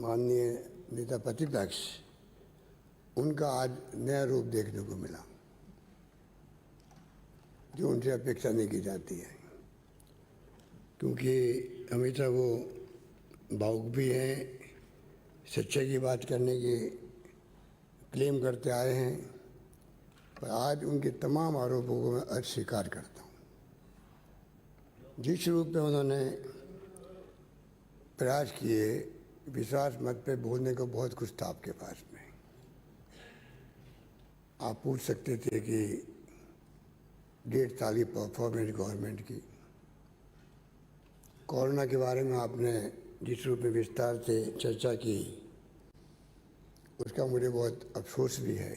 माननीय नेता प्रतिपक्ष, उनका आज नया रूप देखने को मिला जो उनसे अपेक्षा नहीं की जाती है, क्योंकि हमेशा वो भावुक भी हैं, सच्चाई की बात करने की क्लेम करते आए हैं, पर आज उनके तमाम आरोपों को मैं अस्वीकार करता हूँ। जिस रूप में उन्होंने प्रयास किए, विश्वास मत पे बोलने को बहुत कुछ था आपके पास में। आप पूछ सकते थे कि 1.5 साल की परफॉर्मेंस गवर्नमेंट की, कोरोना के बारे में आपने जिस रूप में विस्तार से चर्चा की, उसका मुझे बहुत अफसोस भी है,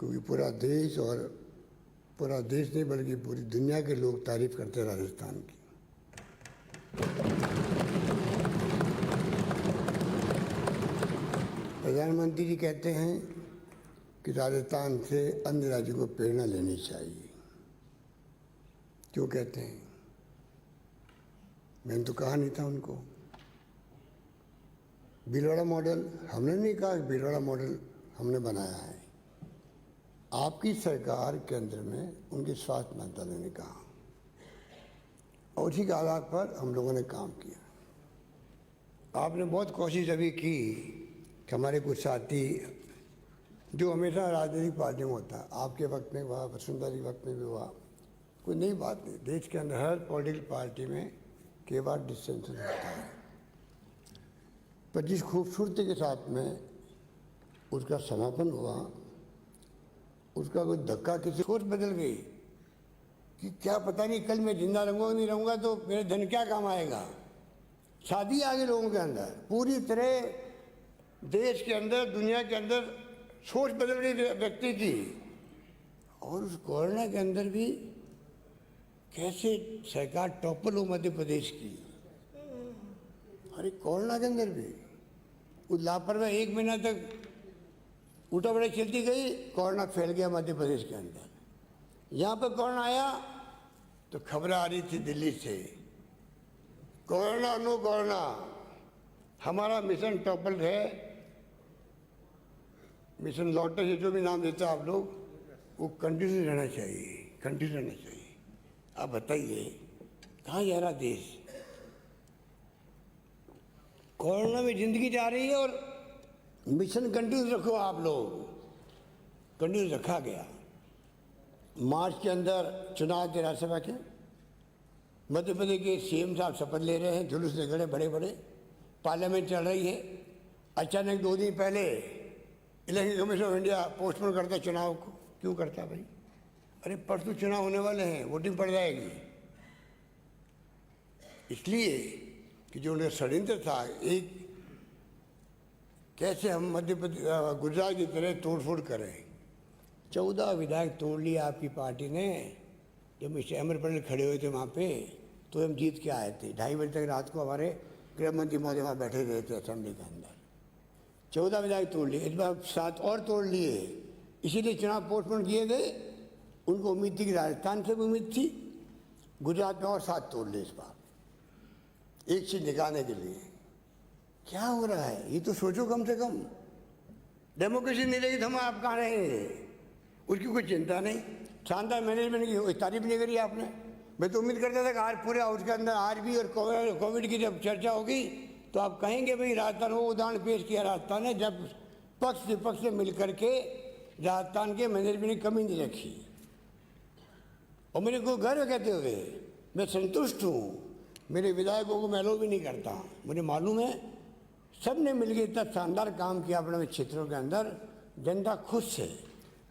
क्योंकि पूरा देश, और पूरा देश नहीं बल्कि पूरी दुनिया के लोग तारीफ करते राजस्थान की। प्रधानमंत्री जी कहते हैं कि राजस्थान से अन्य राज्यों को प्रेरणा लेनी चाहिए। क्यों कहते हैं? मैंने तो कहा नहीं था उनको। भीलवाड़ा मॉडल हमने नहीं कहा, भीलवाड़ा मॉडल हमने बनाया है। आपकी सरकार केंद्र में उनके स्वास्थ्य मंत्रालय ने कहा, और उसी के आधार पर हम लोगों ने काम किया। आपने बहुत कोशिश अभी की कि हमारे कुछ साथी, जो हमेशा राजनीतिक पार्टी में होता है, आपके वक्त में हुआ, वसुंधरा जी वक्त में भी हुआ, कोई नई बात नहीं। देश के अंदर हर पॉलिटिकल पार्टी में कई बार डिस्टेंशन होता है, पर जिस खूबसूरती के साथ में उसका समापन हुआ, उसका कोई धक्का, किसी सोच बदल गई कि क्या पता नहीं कल मैं जिंदा रहूँगा नहीं रहूँगा तो मेरे धन क्या काम आएगा। शादी आ गई लोगों के अंदर, पूरी तरह देश के अंदर, दुनिया के अंदर सोच बदल गई व्यक्ति की। और उस कोरोना के अंदर भी कैसे सरकार टॉपर हो मध्य प्रदेश की। अरे कोरोना के अंदर भी उस लापरवाही 1 महीना तक उठा बड़े चलती गई, कोरोना फैल गया मध्य प्रदेश के अंदर। यहाँ पर कोरोना आया तो खबरें आ रही थी दिल्ली से, कोरोना नो कोरोना। हमारा मिशन टॉपल है, मिशन लॉटस, ये जो भी नाम देते हैं आप लोग, वो कंटिन्यू रहना चाहिए, कंटिन्यू रहना चाहिए। आप बताइए कहाँ जा रहा देश? कोरोना में जिंदगी जा रही है और मिशन कंटिन्यू रखो आप लोग। कंटिन्यू रखा गया। मार्च के अंदर चुनाव थे राज्यसभा के, मध्य प्रदेश के सीएम साहब शपथ ले रहे हैं, जुलूस निकले बड़े बड़े, पार्लियामेंट चल रही है। अचानक 2 दिन पहले election commission of India postpone करता चुनाव को। क्यों करता भाई? अरे परसों चुनाव होने वाले हैं, वोटिंग पड़ जाएगी। इसलिए कि जो उन्हें षड्यंत्र था, एक कैसे हम मध्य प्रदेश, गुजरात की तरह तोड़फोड़ करें। 14 विधायक तोड़ लिए आपकी पार्टी ने। जब मिस्टर अमर पटेल खड़े हुए थे वहाँ पे, तो हम जीत के आए थे। 2:30 बजे तक रात को हमारे गृह मंत्री महोदय वहाँ बैठे रहे थे असेंबली के अंदर। 14 विधायक तोड़ लिए, इस बार 7 और तोड़ लिए। इसीलिए चुनाव पोस्टपोन किए गए। उनको उम्मीद थी कि राजस्थान से भी उम्मीद थी, गुजरात में और 7 तोड़ लिए इस बार, एक चीज निकालने के लिए। क्या हो रहा है ये तो सोचो कम से कम। डेमोक्रेसी नहीं रही तो हम आप कहाँ रहेंगे? उसकी कोई चिंता नहीं। शानदार मैनेजमेंट की तारीफ नहीं करी आपने। मैं तो उम्मीद करता था कि आज पूरे हाउस के अंदर आज भी, और कोविड की जब चर्चा होगी तो आप कहेंगे भाई राजस्थान, वो उदाहरण पेश किया राजस्थान ने, जब पक्ष विपक्ष से मिल करके राजस्थान के मैनेजमेंट की कमी नहीं रखी। और मेरे को गर्व कहते हुए मैं संतुष्ट हूँ। मेरे विधायकों को मैं अलो भी नहीं करता। मुझे मालूम है सब ने मिलकर इतना शानदार काम किया अपने क्षेत्रों के अंदर, जनता खुश है।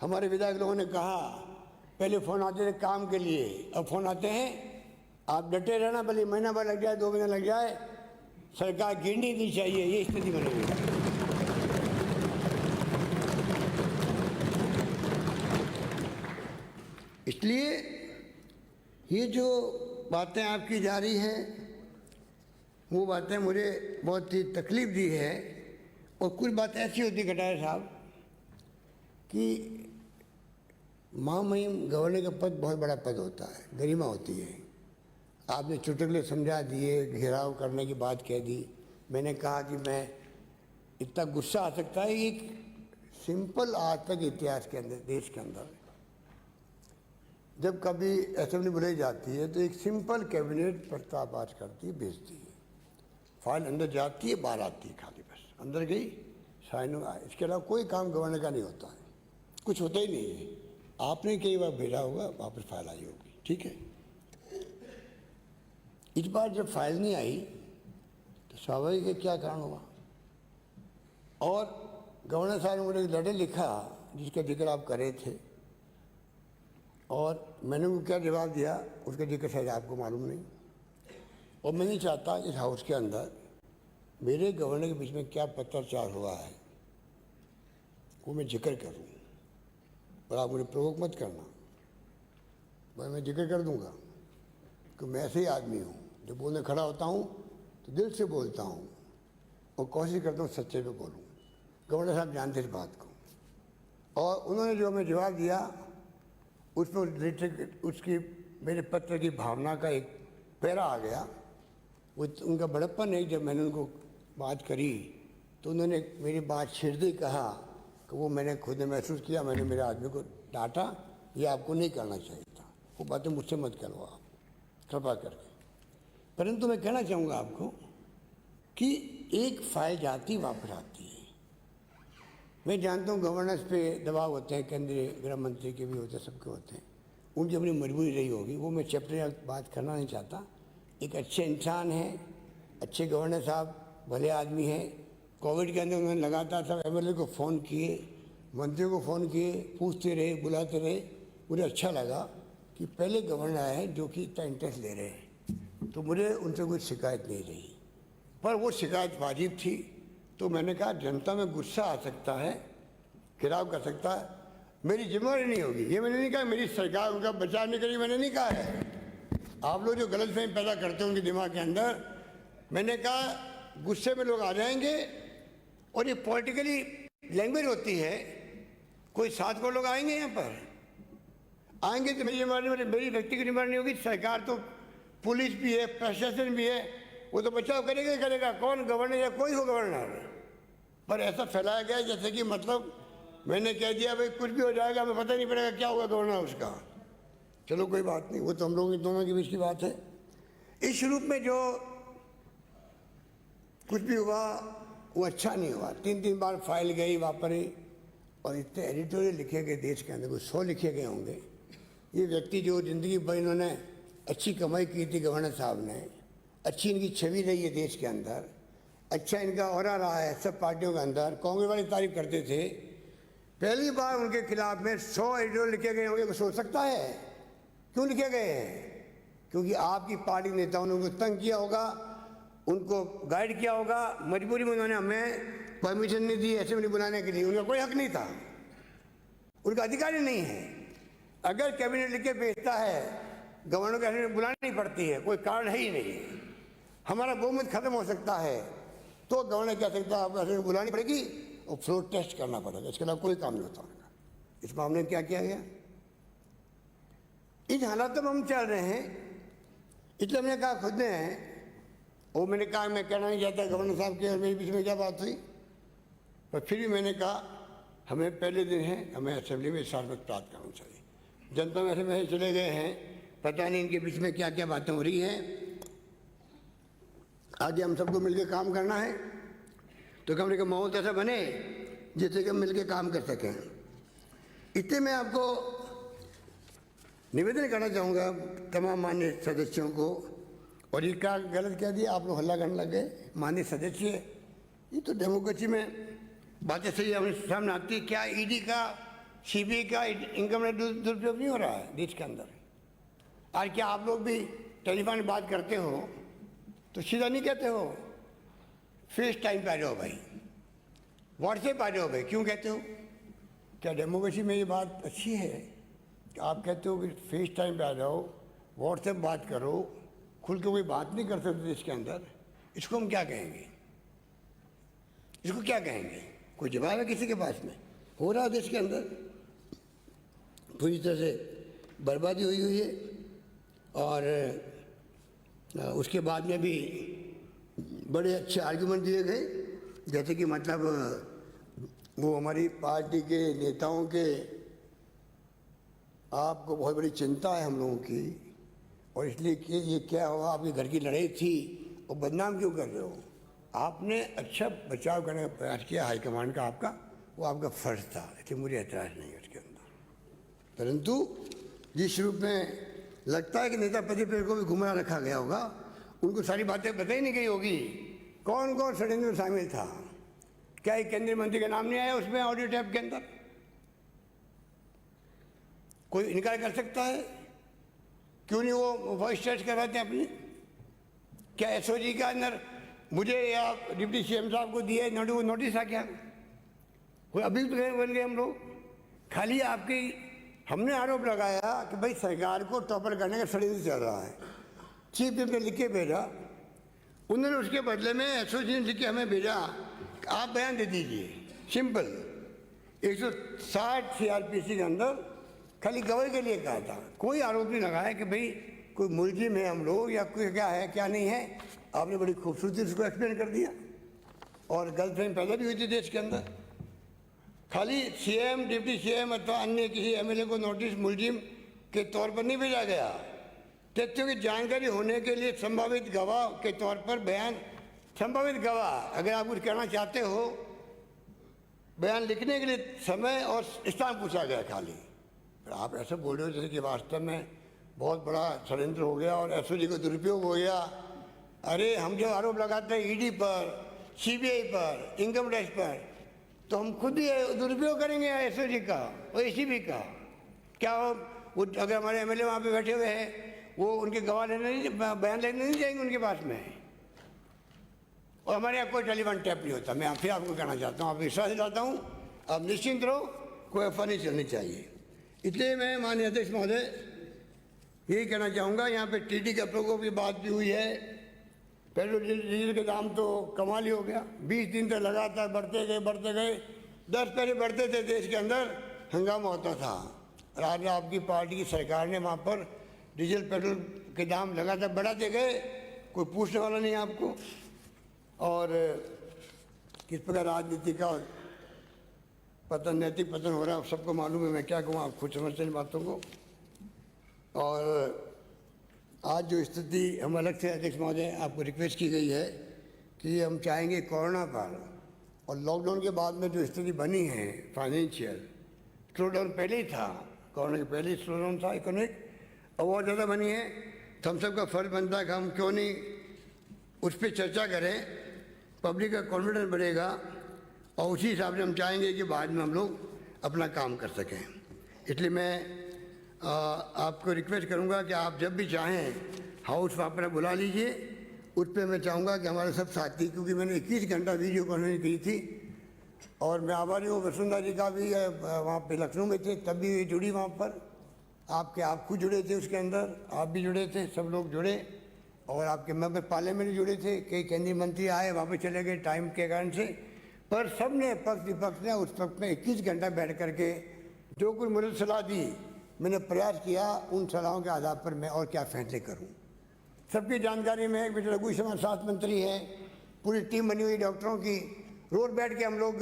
हमारे विधायक लोगों ने कहा, पहले फ़ोन आते थे काम के लिए, अब फ़ोन आते हैं आप डटे रहना, भले महीना भर लग जाए, 2 महीने लग जाए, सरकार गिरनी नहीं चाहिए। ये स्थिति बनेगी। इसलिए ये जो बातें आपकी जा रही हैं, वो बातें मुझे बहुत ही तकलीफ दी है। और कुछ बात ऐसी होती है कटारिया साहब कि महामहिम गवर्नर का पद बहुत बड़ा पद होता है, गरिमा होती है। आपने चुटकुले समझा दिए, घेराव करने की बात कह दी, मैंने कहा कि मैं इतना गुस्सा आ सकता है, एक सिंपल आज तक इतिहास के अंदर, देश के अंदर जब कभी असेंबली बुलाई जाती है तो एक सिंपल कैबिनेट प्रस्ताव पास करती है, भेजती है, फाइल अंदर जाती है, बाहर आती है, खाली बस अंदर गई, साइन हुआ। इसके अलावा कोई काम गवर्नर का नहीं होता है, कुछ होता ही नहीं है। आपने कई बार भेजा होगा, वापस फाइल आई होगी, ठीक है। इस बार जब फाइल नहीं आई तो स्वाभाविक है क्या कारण हुआ। और गवर्नर साहब ने मुझे एक लेटर लिखा जिसका जिक्र आप कर रहे थे, और मैंने उनको क्या जवाब दिया उसका जिक्र शायद आपको मालूम नहीं। और मैं नहीं चाहता इस हाउस के अंदर मेरे गवर्नर के बीच में क्या पत्राचार हुआ है वो मैं जिक्र करूं, और आप मुझे प्रोवोक मत करना, मैं जिक्र कर दूंगा कि मैं ऐसे ही आदमी हूँ, जब बोलने खड़ा होता हूँ तो दिल से बोलता हूँ और कोशिश करता हूँ सच्चे पे बोलूँ। गवर्नर साहब जानते इस बात को। और उन्होंने जो हमें जवाब दिया उसमें रिलेटेड उसकी मेरे पत्र की भावना का एक पैरा आ गया। वो उनका बड़प्पन है, जब मैंने उनको बात करी तो उन्होंने मेरी बात छेड़ दी, कहा कि वो मैंने खुद ने महसूस किया, मैंने मेरे आदमी को डांटा, ये आपको नहीं करना चाहिए था, वो बातें मुझसे मत करो आप कृपा करके। परंतु मैं कहना चाहूँगा आपको कि एक फाइल जाती वापस आती है। मैं जानता हूँ गवर्नेंस पे दबाव होते हैं, केंद्रीय गृह मंत्री के भी होते हैं, सबके होते हैं, उनकी अपनी मजबूरी रही होगी, वो मैं चैप्टर बात करना नहीं चाहता। एक अच्छे इंसान हैं, अच्छे गवर्नर साहब, भले आदमी हैं। कोविड के अंदर उन्होंने लगातार सब एमएलए को फ़ोन किए, मंत्रियों को फ़ोन किए, पूछते रहे, बुलाते रहे। मुझे अच्छा लगा कि पहले गवर्नर आए हैं जो कि इतना इंटरेस्ट ले रहे हैं, तो मुझे उनसे कोई शिकायत नहीं रही। पर वो शिकायत वाजिब थी, तो मैंने कहा जनता में गुस्सा आ सकता है, खिलाफ कर सकता है, मेरी जिम्मेदारी नहीं होगी। ये मैंने नहीं कहा मेरी सरकार उनका बचाव नहीं करेगी, मैंने नहीं कहा है। आप लोग जो गलतफहमी पैदा करते हैं उनके दिमाग के अंदर, मैंने कहा गुस्से में लोग आ जाएंगे, और ये पॉलिटिकली लैंग्वेज होती है। कोई 7 करोड़ लोग आएंगे यहाँ पर, आएंगे तो मेरी जिम्मेदारी, मेरी व्यक्तिगत जिम्मेदारी नहीं होगी। सरकार तो पुलिस भी है, प्रशासन भी है, वो तो बचाव करेगा ही करेगा, कौन गवर्नर या कोई हो गवर्नर। पर ऐसा फैलाया गया जैसे कि मतलब मैंने कह दिया भाई कुछ भी हो जाएगा, हमें पता नहीं पड़ेगा क्या होगा गवर्नर उसका। चलो कोई बात नहीं, वो तो हम लोगों दोनों के बीच की बात है। इस रूप में जो कुछ भी हुआ वो अच्छा नहीं हुआ। 3 बार फाइल गई वापरी, और इतने एडिटोरियल लिखे गए देश के अंदर, कोई 100 लिखे गए होंगे। ये व्यक्ति जो ज़िंदगी भर इन्होंने अच्छी कमाई की थी, गवर्नर साहब ने, अच्छी इनकी छवि रही है देश के अंदर, अच्छा इनका ऑरा रहा है सब पार्टियों के अंदर, कांग्रेस वाली तारीफ करते थे। पहली बार उनके खिलाफ में 100 एडिटोरियल लिखे गए होंगे, सोच सकता है क्यों लिखे गए हैं? क्योंकि आपकी पार्टी नेताओं ने उनको तंग किया होगा, उनको गाइड किया होगा, मजबूरी में उन्होंने हमें परमिशन नहीं दी असेंबली बुलाने के लिए। उनका कोई हक नहीं था, उनका अधिकार ही नहीं है। अगर कैबिनेट लिख के भेजता है, गवर्नर को असेंबली बुलानी पड़ती है, कोई कारण है ही नहीं, हमारा बहुमत खत्म हो सकता है, तो गवर्नर कह सकता है आपको असेंबली बुलानी पड़ेगी और फ्लोर टेस्ट करना पड़ेगा, इसके अलावा कोई काम नहीं होता। इस मामले में क्या किया गया? इन हालातों में हम चल रहे हैं। इसलिए हमने कहा खुद ने, वो मैंने कहा मैं कहना नहीं चाहता गवर्नर साहब के और मेरे बीच में क्या बात हुई, पर फिर भी मैंने कहा हमें पहले दिन है, हमें असेंबली में सार्वमत प्राप्त करना चाहिए। जनता में ऐसे चले गए हैं, पता नहीं इनके बीच में क्या क्या बातें हो रही हैं। आगे हम सबको मिलकर काम करना है, तो कमरे का माहौल ऐसा बने जिससे कि हम मिलकर काम कर सकें। इतने मैं आपको निवेदन करना चाहूँगा तमाम माननीय सदस्यों को। और ये क्या गलत कह दिया आप लोग, हल्ला करने लग गए। माननीय सदस्य, ये तो डेमोक्रेसी में बातें सही हमारे सामने आती है। क्या ईडी का, सीबीआई का इनकम में दुरुपयोग नहीं हो रहा है देश के अंदर? और क्या आप लोग भी टेलीफोन में बात करते हो तो सीधा नहीं कहते हो फेस टाइम पे आ जाओ भाई, व्हाट्सएप आ जाओ भाई, क्यों कहते हो? क्या डेमोक्रेसी में ये बात अच्छी है कि आप कहते हो कि फेस टाइम पे आ जाओ, व्हाट्सएप बात करो, खुल के कोई बात नहीं कर सकते देश के अंदर? इसको हम क्या कहेंगे? इसको क्या कहेंगे? कोई जवाब है किसी के पास में? हो रहा है देश के अंदर, पूरी तरह से बर्बादी हुई है। और उसके बाद में भी बड़े अच्छे आर्गुमेंट दिए गए, जैसे कि मतलब वो हमारी पार्टी के नेताओं के आपको बहुत बड़ी चिंता है हम लोगों की, और इसलिए कि ये क्या हुआ, आपके घर की लड़ाई थी और बदनाम क्यों कर रहे हो। आपने अच्छा बचाव करने का प्रयास किया हाईकमांड का, आपका वो आपका फर्ज था, इसलिए मुझे एतराज़ नहीं है उसके अंदर। परंतु जिस रूप में लगता है कि नेता प्रतिपक्ष को भी गुमराह रखा गया होगा, उनको सारी बातें पता ही नहीं गई होगी कौन कौन षड्यंत्र में शामिल था। क्या एक केंद्रीय मंत्री का नाम नहीं आया उसमें ऑडियो टैप के अंदर? कोई इनकार कर सकता है? क्यों नहीं वो वॉइस सर्च करवाते हैं अपनी? क्या एसओजी के अंदर मुझे या डिप्टी सीएम साहब को दिए नोटिस आ क्या? कोई अभी बन गए हम लोग? खाली आपकी हमने आरोप लगाया कि भाई सरकार को टॉपर करने का षड्यंत्र चल रहा है, चीफ मिनिस्टर ने लिख के भेजा, उन्होंने उसके बदले में एसओजी ने लिख के हमें भेजा आप बयान दे दीजिए, सिंपल। 160 सीआरपीसी के अंदर खाली गवाही के लिए कहा था, कोई आरोप नहीं लगाया कि भाई कोई मुलजिम है हम लोग या कोई क्या है क्या नहीं है। आपने बड़ी खूबसूरती उसको एक्सप्लेन कर दिया, और गर्लफ्रेंड पैदा भी हुई थी देश के अंदर। खाली सीएम, डिप्टी सीएम अथवा अन्य किसी एमएलए को नोटिस मुलजिम के तौर पर नहीं भेजा गया, तथ्यों की जानकारी होने के लिए संभावित गवाह के तौर पर बयान, संभावित गवाह अगर आप कुछ कहना चाहते हो, बयान लिखने के लिए समय और स्थान पूछा गया खाली। आप ऐसे बोल रहे हो जैसे कि वास्तव में बहुत बड़ा षड्यंत्र हो गया और एसओजी का दुरुपयोग हो गया। अरे हम जो आरोप लगाते हैं ईडी पर, सीबीआई पर, इनकम टैक्स पर, तो हम खुद ही दुरुपयोग करेंगे एसओजी का और एसीबी का। क्या वो अगर हमारे एमएलए वहाँ पे बैठे हुए हैं, वो उनके गवाह लेने नहीं, बयान लेने नहीं जाएंगे उनके पास में, और हमारे यहाँ कोई टेलीफोन टैप नहीं होता। मैं फिर आपको कहना चाहता हूँ, आप विश्वास दिलाता हूँ, आप निश्चिंत रहो, कोई अफवाह नहीं चलनी चाहिए। इसलिए मैं माननीय अध्यक्ष महोदय यही कहना चाहूँगा, यहाँ पे टीडी के प्रकोप की बात भी हुई है। पेट्रोल डीजल के दाम तो कमाल ही हो गया, 20 दिन तक लगातार बढ़ते गए। 10 पहले बढ़ते थे, देश के अंदर हंगामा होता था, और आज आपकी पार्टी की सरकार ने वहाँ पर डीजल पेट्रोल के दाम लगातार बढ़ाते गए, कोई पूछने वाला नहीं आपको। और किस प्रकार राजनीति का पतन, नैतिक पतन हो रहा है, सबको मालूम है। मैं क्या कहूँ, आप खुद समझते इन बातों को। और आज जो स्थिति हम अलग से अध्यक्ष महोदय आपको रिक्वेस्ट की गई है कि हम चाहेंगे कोरोना पर और लॉकडाउन के बाद में जो स्थिति बनी है फाइनेंशियल, स्लो डाउन पहले ही था, कोरोना के पहले ही स्लो डाउन था इकोनॉमिक, और बहुत ज़्यादा बनी है, तो हम सबका फर्ज बनता है कि हम क्यों नहीं उस पर चर्चा करें, पब्लिक का कॉन्फिडेंस बढ़ेगा, और उसी हिसाब से हम चाहेंगे कि बाद में हम लोग अपना काम कर सकें। इसलिए मैं आपको रिक्वेस्ट करूंगा कि आप जब भी चाहें हाउस वहाँ पर बुला लीजिए। उस पर मैं चाहूँगा कि हमारे सब साथी, क्योंकि मैंने 21 घंटा वीडियो कॉन्फ्रेंस की थी, और मैं आभारी हूँ वसुंधरा जी का भी, वहाँ पे लखनऊ में थे तब भी जुड़ी वहाँ पर, आप खुद जुड़े थे उसके अंदर, आप भी जुड़े थे, सब लोग जुड़े, और आपके मेंबर पार्लियामेंट जुड़े थे, कई केंद्रीय मंत्री आए वापस चले गए टाइम के कारण से, पर सब ने पक्ष विपक्ष ने उस वक्त में 21 घंटा बैठ करके जो कुछ मुझे सलाह दी, मैंने प्रयास किया उन सलाहों के आधार पर मैं और क्या फैसले करूं। सबकी जानकारी में एक बेटे रघु शर्मा स्वास्थ्य मंत्री है, पूरी टीम बनी हुई डॉक्टरों की, रोज बैठ के हम लोग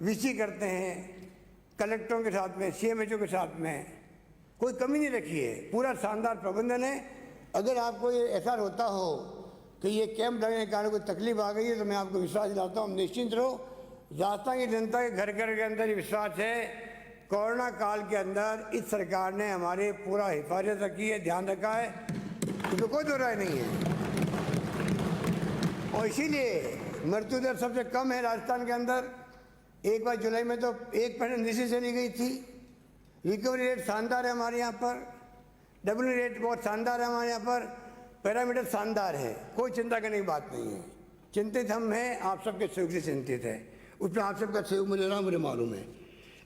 वीसी करते हैं कलेक्टरों के साथ में, सीएमएचओ के साथ में, कोई कमी नहीं रखी है, पूरा शानदार प्रबंधन है। अगर आपको ये एहसास होता हो कि ये कैंप लगने के कारण कोई तकलीफ आ गई है, तो मैं आपको विश्वास दिलाता हूँ, निश्चिंत रहो, राजस्थान की जनता के घर घर के अंदर ये विश्वास है। कोरोना काल के अंदर इस सरकार ने हमारे पूरा हिफाजत रखी है, ध्यान रखा है, इसमें कोई दो राय नहीं है। और इसीलिए मृत्यु दर सबसे कम है राजस्थान के अंदर। एक बार जुलाई में तो 1% नीचे चली गई थी। रिकवरी रेट शानदार है हमारे यहाँ पर, डब्ल्यू रेट बहुत शानदार है हमारे यहाँ पर, पैरामीटर शानदार है, कोई चिंता करने की बात नहीं है। चिंतित हम हैं, आप सबके सहयोग से चिंतित है, उसमें आप सबका सहयोग मिल रहा मुझे मालूम है।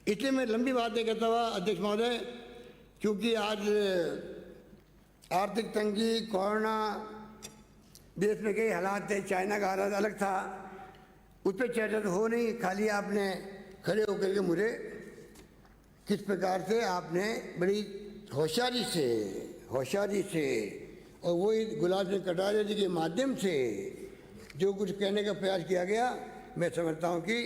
इसलिए मैं लंबी बात नहीं करता हुआ अध्यक्ष महोदय, क्योंकि आज आर्थिक तंगी, कोरोना, देश में कई हालात थे, चाइना का हालात अलग था, उस पर चर्चा तो हो नहीं। खाली आपने खड़े होकर के मुझे किस प्रकार से आपने बड़ी होशियारी से और वही गुलाब सिंह कटारिया जी के माध्यम से जो कुछ कहने का प्रयास किया गया, मैं समझता हूँ कि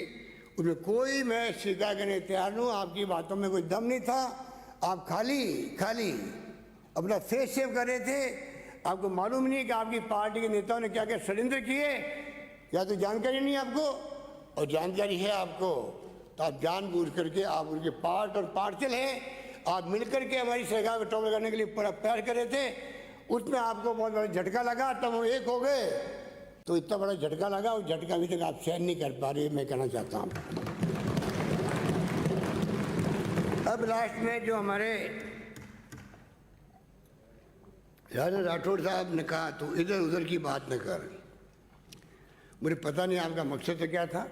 उसमें कोई मैं स्वीकार करने तैयार हूँ। आपकी बातों में कोई दम नहीं था। आप खाली अपना फेस सेव कर रहे थे। आपको मालूम नहीं कि आपकी पार्टी के नेताओं ने क्या क्या षड्यंत्र किए, या तो जानकारी नहीं आपको, और जानकारी है आपको तो आप जानबूझ करके आप उनके पार्ट और पार्सल हैं। आप मिलकर के हमारी सरकार को टॉपल करने के लिए पूरा प्रयास कर रहे थे। उसमें आपको बहुत बड़ा झटका लगा, तब वो एक हो गए। तो इतना बड़ा झटका लगा, उस झटका अभी तक आप सहन नहीं कर पा रहे, मैं कहना चाहता हूँ। अब लास्ट में जो हमारे राठौड़ साहब ने कहा, तो इधर उधर की बात न कर। मुझे पता नहीं आपका मकसद तो क्या था।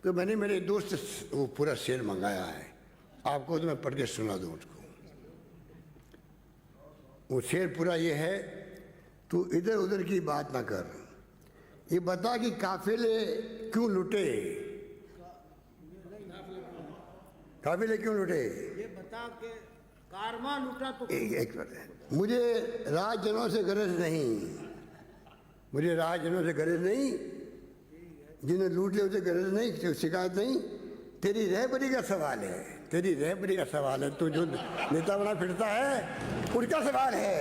तो मैंने मेरे दोस्त से वो पूरा शेर मंगाया है, आपको तो मैं पढ़ के सुना दूँ उसको। वो शेर पूरा ये है, तू इधर उधर की बात ना कर, ये बता कि काफिले क्यों लुटे, काफिले क्यों लुटे, ये बता के कारवां लूटा तो एक मुझे राजजनों से गरज नहीं, मुझे राजजनों से गरज नहीं, जिन्हें लूट लिया उसे गरज नहीं, शिकायत नहीं। तेरी रहबरी का सवाल है, तेरी रहबरी का सवाल है। तू जो नेता बना फिरता है उसका सवाल है,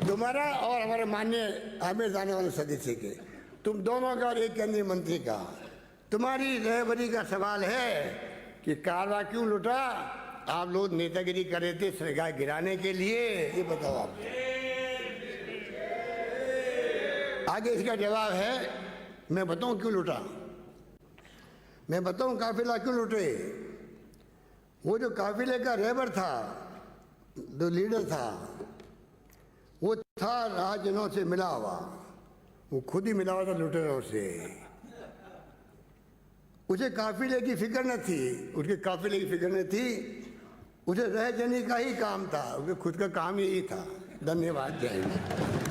तुम्हारा और हमारे माननीय आमिर जाने वाले सदस्य के, तुम दोनों का और एक केंद्रीय मंत्री का, तुम्हारी रहबरी का सवाल है कि कारवा क्यों लुटा। आप लोग नेतागिरी कर रहे थे सरकार गिराने के लिए, ये बताओ आप। आगे इसका जवाब है, मैं बताऊं क्यों लुटा, मैं बताऊं काफिला क्यों लुटे। वो जो काफिले का रहबर था, जो लीडर था, वो था राजजनों से मिला हुआ, वो खुद ही मिला हुआ था लुटेरों से। उसे काफिले की फिक्र न थी, उसके काफिले की फिक्र न थी, उसे रहजनी का ही काम था, उसके खुद का काम यही था। धन्यवाद, जय हिंद।